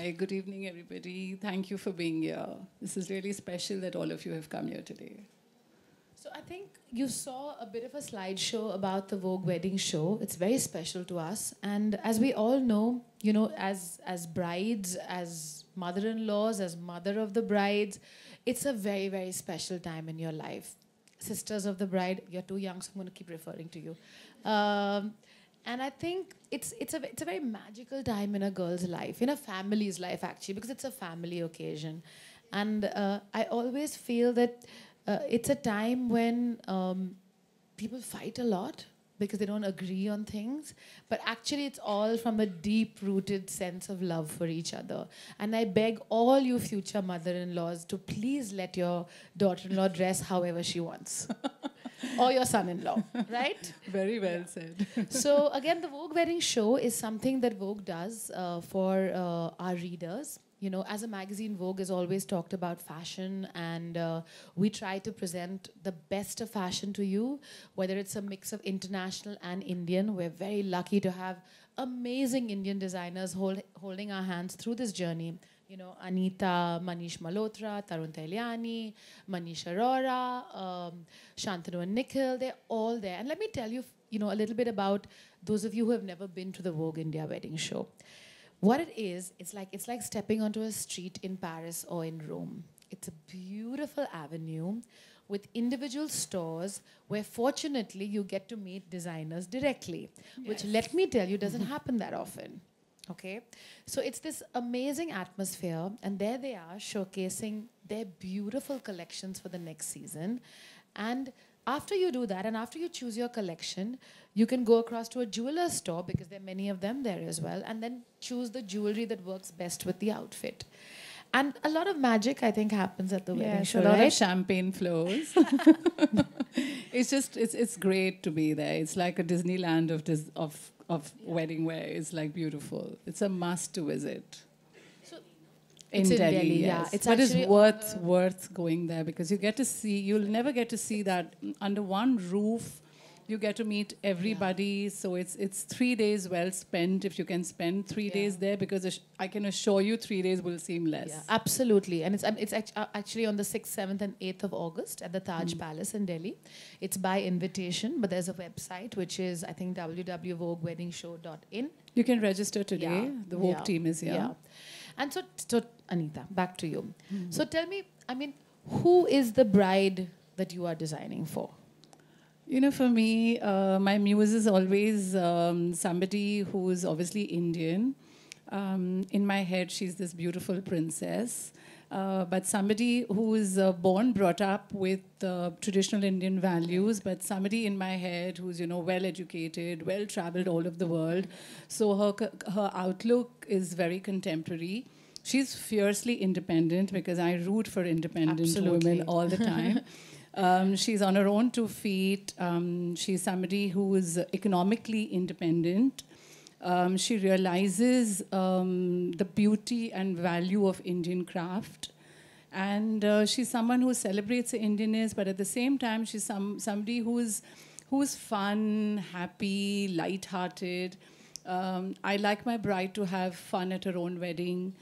Hi, good evening, everybody. Thank you for being here. This is really special that all of you have come here today. So I think you saw a bit of a slideshow about the Vogue wedding show. It's very special to us, and as we all know, as brides, as mother-in-laws, as mother of the brides, it's a very very special time in your life. Sisters of the bride, you're too young, so I'm going to keep referring to you. Um, and I think it's a very magical time in a girl's life, in a family's life actually, because it's a family occasion, and I always feel that it's a time when people fight a lot because they don't agree on things, but actually it's all from a deep-rooted sense of love for each other. And I beg all you future mother-in-laws to please let your daughter-in-law dress however she wants. Or your son-in-law, right? Very well said. So again, the Vogue Wedding Show is something that Vogue does for our readers. You know, as a magazine, Vogue has always talked about fashion, and we try to present the best of fashion to you, whether it's a mix of international and Indian. We're very lucky to have amazing Indian designers holding our hands through this journey. You know, Anita, Manish Malhotra, Tarun Tailiani, Manish Arora, Shantanu and Nikhil, they're all there. And let me tell you, a little bit about those of you who have never been to the Vogue India wedding show. What it is, it's like stepping onto a street in Paris or in Rome. It's a beautiful avenue with individual stores where fortunately you get to meet designers directly, which let me tell you doesn't happen that often. Okay, so it's this amazing atmosphere, and there they are showcasing their beautiful collections for the next season. And after you do that, and after you choose your collection, you can go across to a jeweler's store, because there are many of them there as well, and then choose the jewelry that works best with the outfit. And a lot of magic, I think, happens at the wedding show, a lot right? of champagne flows. It's great to be there. It's like a Disneyland of wedding wear. It's like beautiful. It's a must to visit. It's in Delhi, yes. yeah. It's but it's actually worth going there, because you'll never get to see that under one roof. You get to meet everybody, so it's 3 days well spent if you can spend 3 days there, because I can assure you 3 days will seem less. Yeah, absolutely. And it's actually on the 6th, 7th and 8th of August at the Taj Palace in Delhi. It's by invitation, but there's a website which is, I think, www.vogueweddingshow.in. You can register today. Yeah. The Vogue team is here. Yeah. And so Anita, back to you. So tell me, who is the bride that you are designing for? For me, my muse is always somebody who's obviously Indian. In my head, she's this beautiful princess. But somebody who is brought up with traditional Indian values, but somebody in my head who's, well-educated, well-traveled all over the world. So her outlook is very contemporary. She's fiercely independent, because I root for independent women all the time. She's on her own 2 feet. She's somebody who is economically independent. She realizes the beauty and value of Indian craft. And she's someone who celebrates the Indianness, but at the same time, she's somebody who's fun, happy, light-hearted. I like my bride to have fun at her own wedding.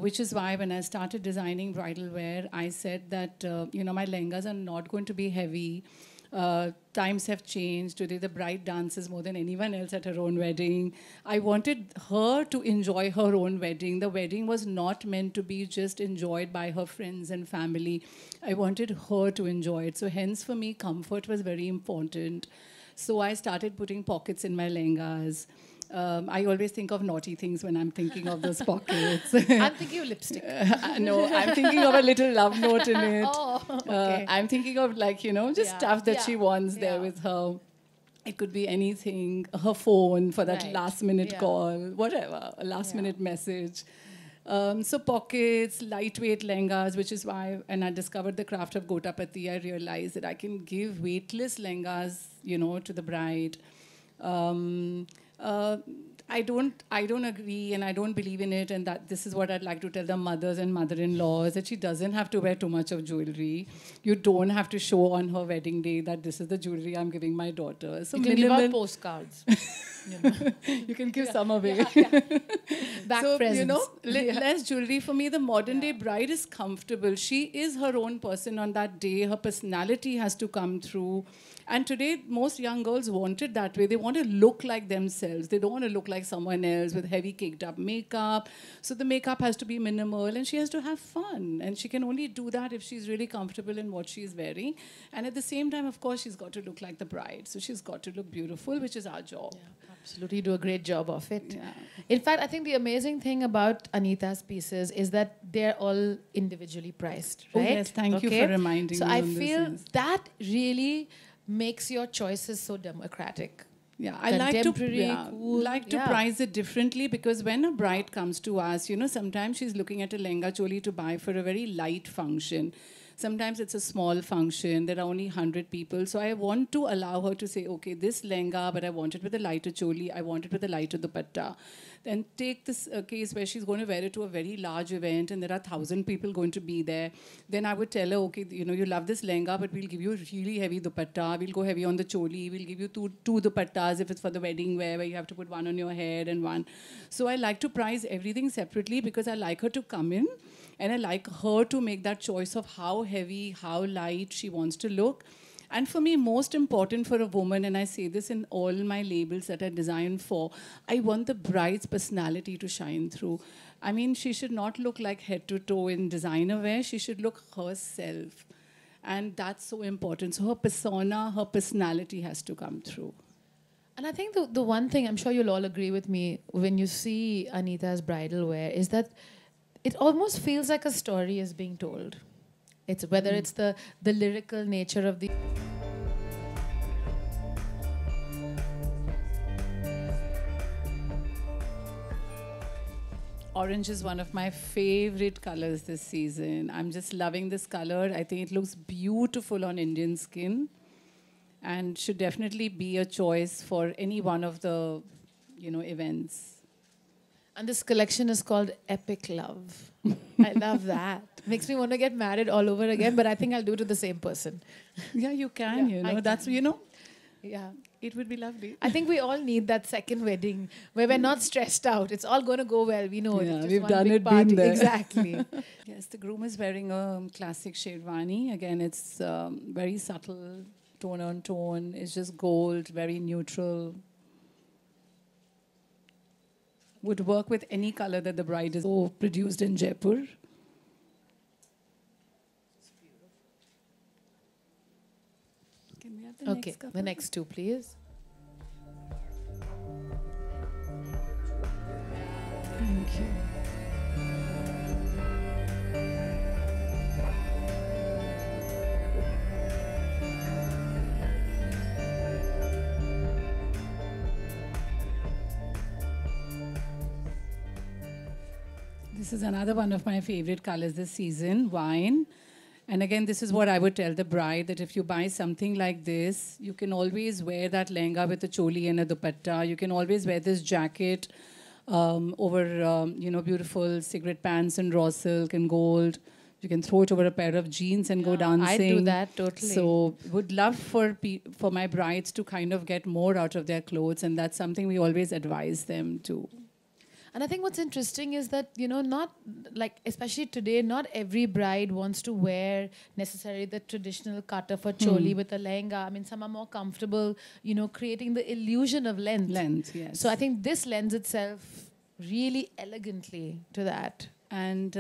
Which is why when I started designing bridal wear, I said that, my lehengas are not going to be heavy. Times have changed. Today, the bride dances more than anyone else at her own wedding. I wanted her to enjoy her own wedding. The wedding was not meant to be just enjoyed by her friends and family. I wanted her to enjoy it. So hence, for me, comfort was very important. So I started putting pockets in my lehengas. I always think of naughty things when I'm thinking of those pockets. I'm thinking of lipstick. No, I'm thinking of a little love note in it. Oh, okay. I'm thinking of just stuff that she wants there with her. It could be anything, her phone for that last minute call, whatever, a last minute message. So pockets, lightweight lehengas, which is why when I discovered the craft of Gotapati, I realized that I can give weightless lehengas, to the bride. I don't agree, and I don't believe in it, and that this is what I'd like to tell the mothers and mother-in-laws, that she doesn't have to wear too much of jewelry. You don't have to show on her wedding day that this is the jewelry I'm giving my daughter. So you can give out postcards. You know. You can give some away. Back So, presents. you know, less jewelry. For me, the modern day bride is comfortable. She is her own person on that day. Her personality has to come through. And today, most young girls want it that way. They want to look like themselves. They don't want to look like someone else with heavy caked up makeup. So the makeup has to be minimal and she has to have fun. And she can only do that if she's really comfortable in what she's wearing. And at the same time, of course, she's got to look like the bride. So she's got to look beautiful, which is our job. Yeah, absolutely, you do a great job of it. Yeah. In fact, I think the amazing thing about Anita's pieces is that they're all individually priced, Oh, right? yes, thank you for reminding so me I on this, feel yes. that really makes your choices so democratic. Yeah, I like to Contemporary, cool, yeah. price it differently because when a bride comes to us, you know, sometimes she's looking at a lehenga choli to buy for a very light function. Sometimes it's a small function. There are only 100 people. So I want to allow her to say, okay, this lehenga, but I want it with a lighter choli. I want it with a lighter dupatta. Then take this case where she's going to wear it to a very large event and there are 1,000 people going to be there. Then I would tell her, okay, you know, you love this lehenga, but we'll give you a really heavy dupatta. We'll go heavy on the choli. We'll give you two dupattas if it's for the wedding wear, where you have to put one on your head and one. So I like to price everything separately because I like her to come in and I like her to make that choice of how heavy, how light she wants to look. And for me, most important for a woman, and I say this in all my labels that I design for, I want the bride's personality to shine through. I mean, she should not look like head to toe in designer wear. She should look herself. And that's so important. So her persona, her personality has to come through. And I think the one thing, I'm sure you'll all agree with me, when you see Anita's bridal wear, is that it almost feels like a story is being told. It's whether it's the lyrical nature of the... Orange is one of my favorite colors this season. I'm just loving this color. I think it looks beautiful on Indian skin and should definitely be a choice for any one of the, you know, events. And this collection is called Epic Love. I love that. Makes me want to get married all over again, but I think I'll do it to the same person. Yeah, you can, Yeah, you I know. That's, can. you know, Yeah. it would be lovely. I think we all need that second wedding where we're not stressed out. It's all going to go well. We know it. Yeah, It's just we've one done big it, been party. there. Exactly. Yes, the groom is wearing a classic sherwani. Again, it's very subtle, tone on tone. It's just gold, very neutral. Would work with any color that the bride is produced in Jaipur. Can we have the Okay, next couple? the next two, please. Thank you. This is another one of my favorite colors this season, wine. And again, this is what I would tell the bride, that if you buy something like this, you can always wear that lehenga with a choli and a dupatta. You can always wear this jacket over, you know, beautiful cigarette pants and raw silk and gold. You can throw it over a pair of jeans and go dancing. I'd do that, totally. So would love for my brides to kind of get more out of their clothes. And that's something we always advise them to. And I think what's interesting is that, you know, not like, especially today, not every bride wants to wear necessarily the traditional kata for choli with a lehenga. I mean, some are more comfortable, you know, creating the illusion of length. Length, yes. So I think this lends itself really elegantly to that. And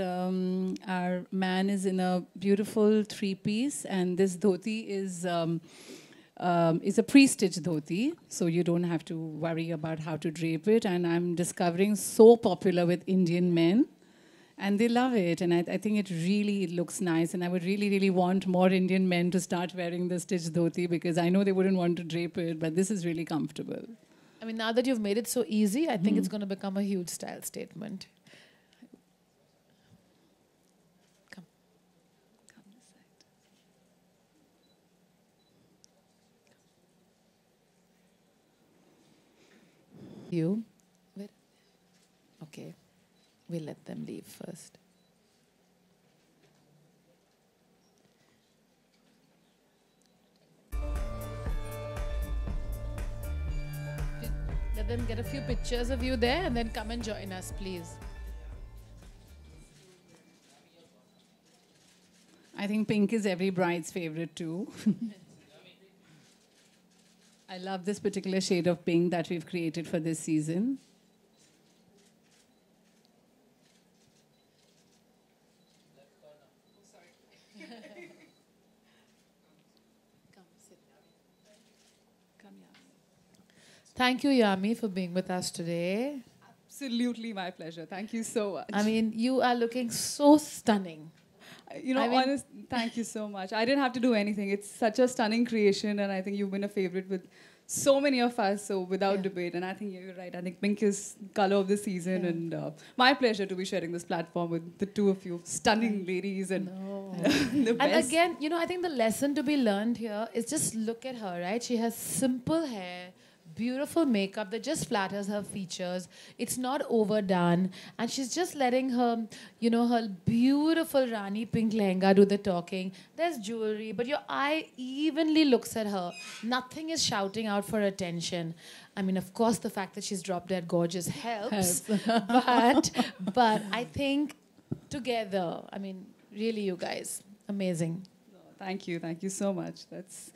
our man is in a beautiful three-piece, and this dhoti is a pre-stitched dhoti, so you don't have to worry about how to drape it. And I'm discovering so popular with Indian men, and they love it. And I think it really looks nice, and I would really, really want more Indian men to start wearing the stitched dhoti because I know they wouldn't want to drape it, but this is really comfortable. I mean, now that you've made it so easy, I think it's going to become a huge style statement. Come. Come this side. You? Where? Okay. We'll let them leave first. Let them get a few pictures of you there and then come and join us, please. I think pink is every bride's favorite too. I love this particular shade of pink that we've created for this season. Thank you, Yami, for being with us today. Absolutely my pleasure. Thank you so much. I mean, you are looking so stunning. You know, thank you so much. I didn't have to do anything. It's such a stunning creation, and I think you've been a favorite with so many of us, so without debate. And I think you're right. I think pink is color of the season, and my pleasure to be sharing this platform with the two of you, stunning ladies, and the best. And again, you know, I think the lesson to be learned here is just look at her, right? She has simple hair, beautiful makeup that just flatters her features. It's not overdone. And she's just letting her, you know, her beautiful Rani pink lehenga do the talking. There's jewelry, but your eye evenly looks at her. Nothing is shouting out for attention. I mean, of course, the fact that she's drop dead gorgeous helps. but I think together, I mean, really, you guys, amazing. Thank you so much. That's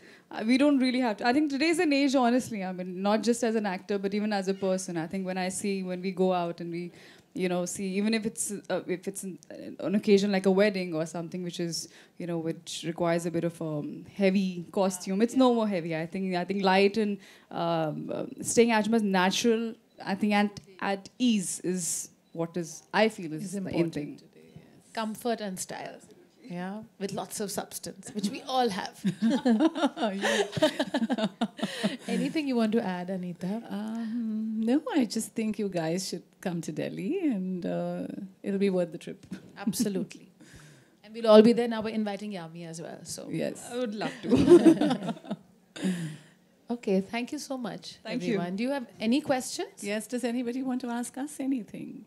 we don't really have to. I think today's an age, honestly. I mean, not just as an actor, but even as a person. I think when we go out and we, you know, see, even if it's an occasion like a wedding or something, which is, you know, which requires a bit of a heavy costume. It's no more heavy. I think light and staying as much natural. I think at ease is what is I feel is the main thing. Comfort and style. Yeah, with lots of substance, which we all have. Anything you want to add, Anita? No, I just think you guys should come to Delhi, and it'll be worth the trip. Absolutely. And we'll all be there. Now we're inviting Yami as well. So yes, I would love to. Okay, thank you so much, Thank everyone. you. Do you have any questions? Yes, does anybody want to ask us anything?